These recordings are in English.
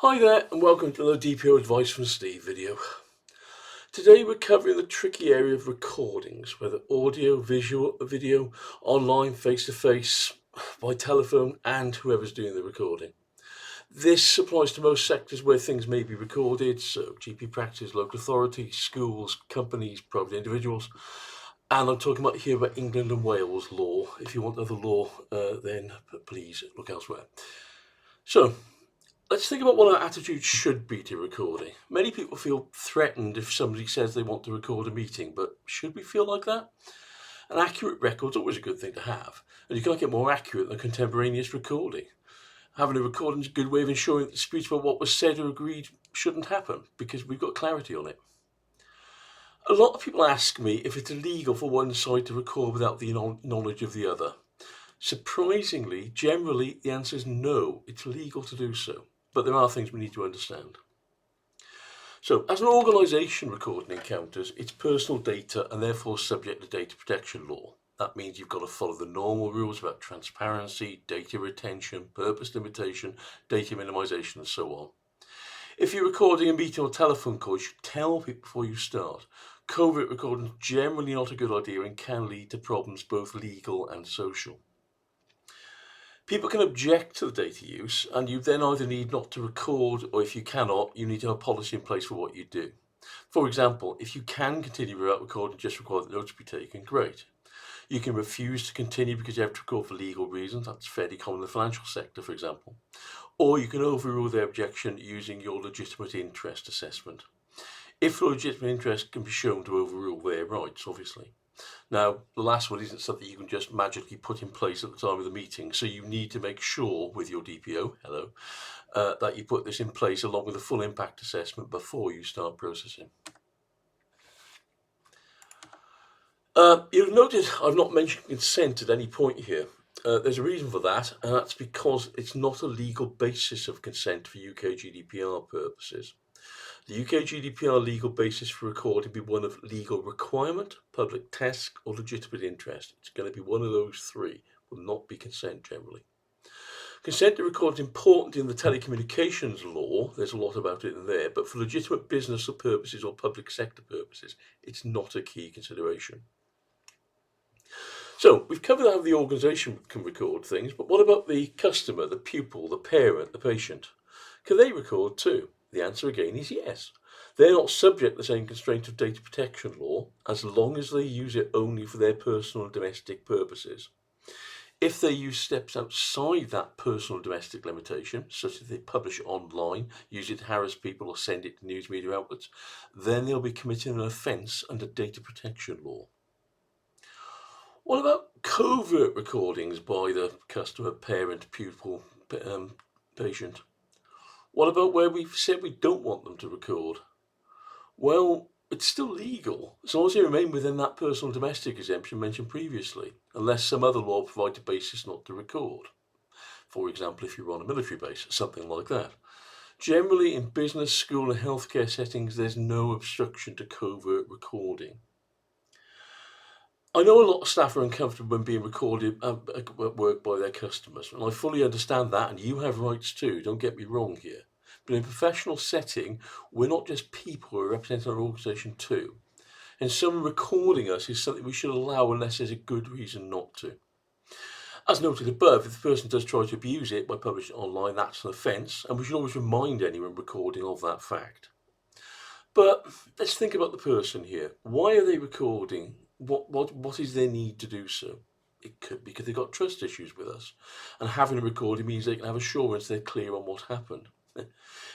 Hi there and welcome to another DPO Advice from Steve video. Today we're covering the tricky area of recordings, whether audio, visual, video, online, face-to-face, by telephone and whoever's doing the recording. This applies to most sectors where things may be recorded, so GP practice, local authorities, schools, companies, private individuals. And I'm talking about here about England and Wales law. If you want other law, then please look elsewhere. So, let's think about what our attitude should be to recording. Many people feel threatened if somebody says they want to record a meeting, but should we feel like that? An accurate record's always a good thing to have, and you can't get more accurate than contemporaneous recording. Having a recording is a good way of ensuring that disputes about what was said or agreed shouldn't happen, because we've got clarity on it. A lot of people ask me if it's illegal for one side to record without the knowledge of the other. Surprisingly, generally, the answer is no, it's legal to do so. But there are things we need to understand. So, as an organisation recording encounters, it's personal data and therefore subject to data protection law. That means you've got to follow the normal rules about transparency, data retention, purpose limitation, data minimisation and so on. If you're recording a meeting or telephone call, you should tell people before you start. Covert recording is generally not a good idea and can lead to problems both legal and social. People can object to the data use, and you then either need not to record, or if you cannot, you need to have a policy in place for what you do. For example, if you can continue without recording, just require that notes be taken, great. You can refuse to continue because you have to record for legal reasons. That's fairly common in the financial sector, for example. Or you can overrule their objection using your legitimate interest assessment. If the legitimate interest can be shown to overrule their rights, obviously. Now, the last one isn't something you can just magically put in place at the time of the meeting, so you need to make sure with your DPO, that you put this in place along with a full impact assessment before you start processing. You'll notice I've not mentioned consent at any point here. There's a reason for that, and that's because it's not a legal basis of consent for UK GDPR purposes. The UK GDPR legal basis for recording will be one of legal requirement, public task, or legitimate interest. It's going to be one of those three. It will not be consent generally. Consent to record is important in the telecommunications law. There's a lot about it in there, but for legitimate business purposes or public sector purposes, it's not a key consideration. So we've covered how the organisation can record things, but what about the customer, the pupil, the parent, the patient? Can they record too? The answer again is yes. They're not subject to the same constraint of data protection law as long as they use it only for their personal and domestic purposes. If they use steps outside that personal domestic limitation, such as they publish it online, use it to harass people or send it to news media outlets, then they'll be committing an offence under data protection law. What about covert recordings by the customer, parent, pupil, patient? What about where we've said we don't want them to record? Well, it's still legal, as long as they remain within that personal domestic exemption mentioned previously, unless some other law provides a basis not to record. For example, if you're on a military base, something like that. Generally, in business, school and healthcare settings, there's no obstruction to covert recording. I know a lot of staff are uncomfortable when being recorded at work by their customers, and I fully understand that, and you have rights too, don't get me wrong here. But in a professional setting, we're not just people, we're representing our organisation too. And someone recording us is something we should allow unless there's a good reason not to. As noted above, if the person does try to abuse it by publishing it online, that's an offence, and we should always remind anyone recording of that fact. But let's think about the person here. Why are they recording? What is their need to do so? It could be because they've got trust issues with us, and having a recording means they can have assurance they're clear on what happened.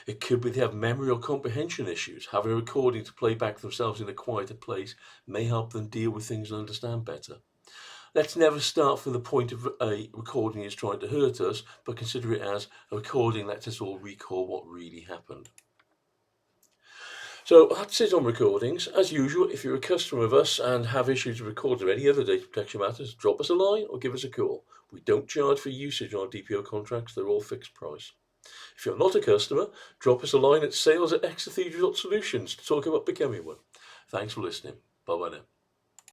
It could be they have memory or comprehension issues. Having a recording to play back themselves in a quieter place may help them deal with things and understand better. Let's never start from the point of a recording is trying to hurt us, but consider it as a recording lets us all recall what really happened. So that's it on recordings. As usual, if you're a customer of us and have issues with recording or any other data protection matters, drop us a line or give us a call. We don't charge for usage on our DPO contracts, they're all fixed price. If you're not a customer, drop us a line at sales@excathedral.solutions to talk about becoming one. Thanks for listening. Bye-bye now.